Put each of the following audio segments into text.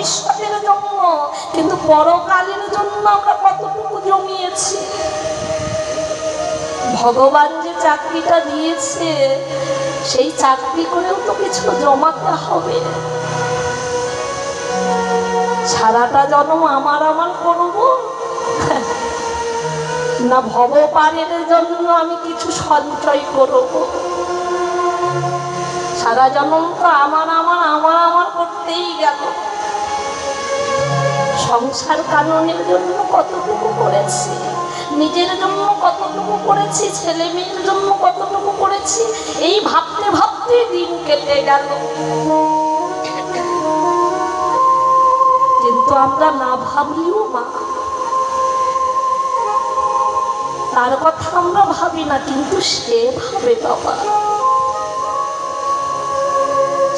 ভবিষ্যতের জন্য, কিন্তু পরকালের জন্য আমরা কতটুকু জমিয়েছি? ভগবান যে চাকরিটা দিয়েছে সেই চাকরি করেও তো কিছু জমাতে হবে। সারাটা জন্ম আমার আমার করব না ভবপারের জন্য আমি কিছু সঞ্চয় করব? সারা জন্ম তো আমার আমার আমার আমার করতেই গেল। সংসার কানুনের জন্য কতটুকু করেছি, নিজের জন্য কতটুকু করেছি, ছেলে মেয়ের জন্য কতটুকু করেছি, এই ভাবতে ভাবতে দিন কেটে গেল। কিন্তু আমরা না ভাবলেও মা, তার কথা আমরা ভাবি না, কিন্তু সে ভাবে বাবা,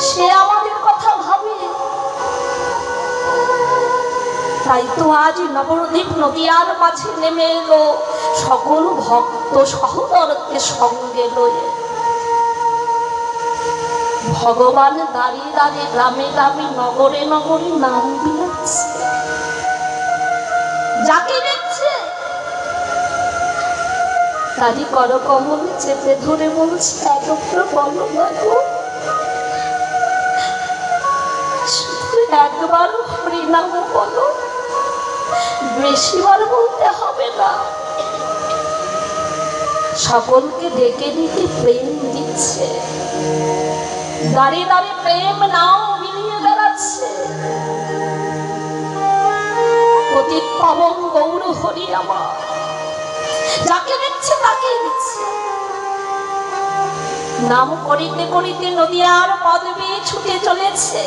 সে আমাদের কথা ভাবে। তাই তো আজ নবদ্বীপ নদিয়ার মাঝে নেমে এলো সকল ভক্ত সহোদরকে সঙ্গে লয়ে। ভগবান দাঁড়িয়ে দাঁড়িয়ে গ্রামে গ্রামে নগরে নগরে নাম বিলাচ্ছে। যাকে দেখছে তারই করকমল চেপে ধরে বলছে, একবার বলো না গো, শুধু একবার হরিনাম বলো, বেশিবার বলতে হবে না। সকলকে ডেকে ডেকে প্রেম দিচ্ছে, দাঁড়িয়ে দাঁড়িয়ে প্রেম নাম বিলিয়ে বেড়াচ্ছে। পতিত পাবন গৌর হরি আমার, যাকে দেখছে তাকেই দিচ্ছে। নাম করিতে করিতে নদিয়ার পদ বেয়ে ছুটে চলেছে।